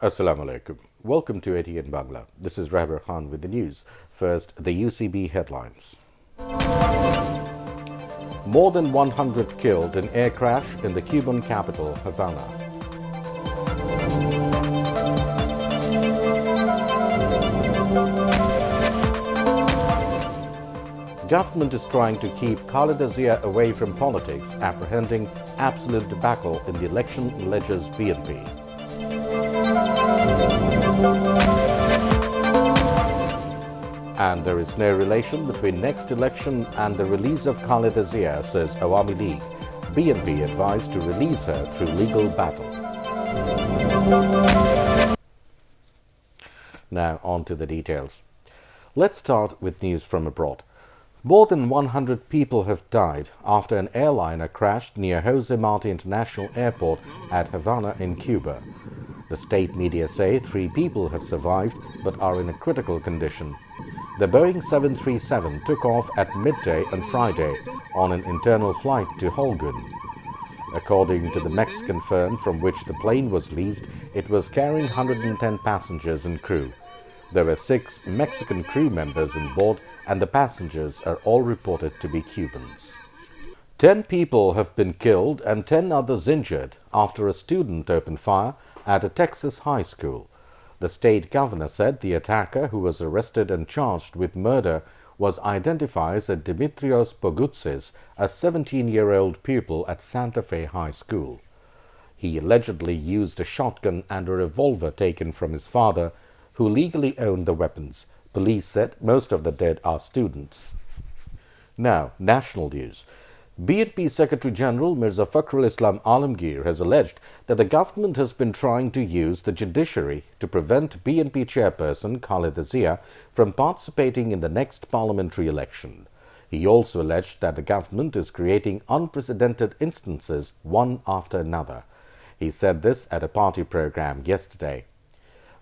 Assalamu alaikum. Welcome to ATN Bangla. This is Rahabar with the news. First, the UCB headlines. More than 100 killed in air crash in the Cuban capital, Havana. Government is trying to keep Khaleda Zia away from politics, apprehending absolute debacle in the election, alleges BNP. And there is no relation between next election and the release of Khaleda Zia, says Awami League. BNP advised to release her through legal battle. Now on to the details. Let's start with news from abroad. More than 100 people have died after an airliner crashed near Jose Marti International Airport at Havana in Cuba. The state media say 3 people have survived but are in a critical condition. The Boeing 737 took off at midday on Friday on an internal flight to Holguin. According to the Mexican firm from which the plane was leased, it was carrying 110 passengers and crew. There were 6 Mexican crew members on board, and the passengers are all reported to be Cubans. 10 people have been killed and 10 others injured after a student opened fire at a Texas high school. The state governor said the attacker, who was arrested and charged with murder, was identified as Dimitrios Pogoutsis, a 17-year-old pupil at Santa Fe High School. He allegedly used a shotgun and a revolver taken from his father, who legally owned the weapons. Police said most of the dead are students. Now, national news. BNP Secretary-General Mirza Fakhrul Islam Alamgir has alleged that the government has been trying to use the judiciary to prevent BNP chairperson Khaleda Zia from participating in the next parliamentary election. He also alleged that the government is creating unprecedented instances one after another. He said this at a party program yesterday.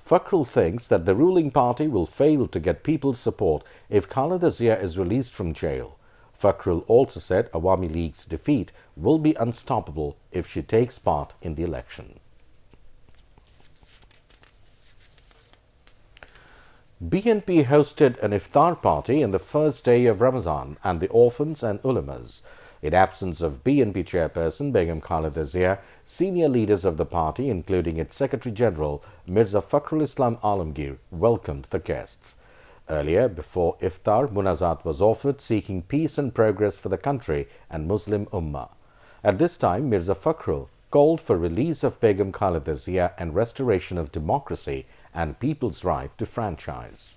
Fakhrul thinks that the ruling party will fail to get people's support if Khaleda Zia is released from jail. Fakhrul also said Awami League's defeat will be unstoppable if she takes part in the election. BNP hosted an iftar party on the first day of Ramadan and the orphans and ulamas. In absence of BNP chairperson Begum Khaleda Zia, senior leaders of the party, including its Secretary-General Mirza Fakhrul Islam Alamgir, welcomed the guests. Earlier, before iftar, munazat was offered seeking peace and progress for the country and Muslim Ummah. At this time, Mirza Fakhrul called for release of Begum Khaleda Zia and restoration of democracy and people's right to franchise.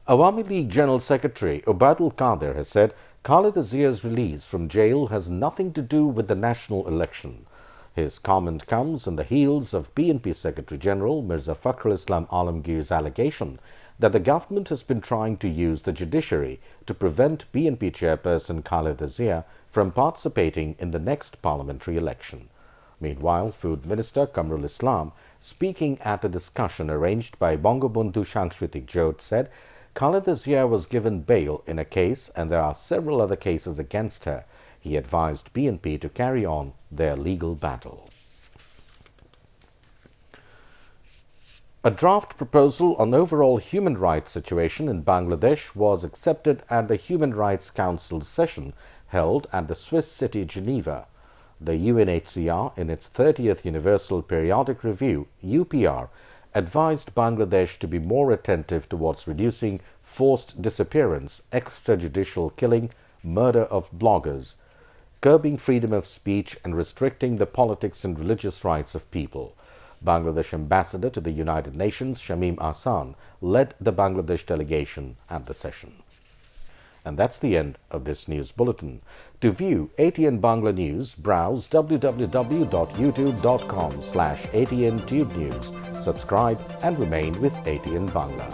Awami League General Secretary Ubaidul Qadir has said Khaleda Zia's release from jail has nothing to do with the national election. His comment comes on the heels of BNP Secretary-General Mirza Fakhrul Islam Alamgir's allegation that the government has been trying to use the judiciary to prevent BNP chairperson Khaleda Zia from participating in the next parliamentary election. Meanwhile, Food Minister Kamrul Islam, speaking at a discussion arranged by Bangabandhu Sangskriti Jot, said Khaleda Zia was given bail in a case and there are several other cases against her. He advised BNP to carry on their legal battle. A draft proposal on overall human rights situation in Bangladesh was accepted at the Human Rights Council session held at the Swiss city Geneva. The UNHCR, in its 30th Universal Periodic Review, UPR, advised Bangladesh to be more attentive towards reducing forced disappearance, extrajudicial killing, murder of bloggers, curbing freedom of speech and restricting the politics and religious rights of people. Bangladesh Ambassador to the United Nations, Shamim Ahsan, led the Bangladesh delegation at the session. And that's the end of this news bulletin. To view ATN Bangla News, browse www.youtube.com/ATN Tube News. Subscribe and remain with ATN Bangla.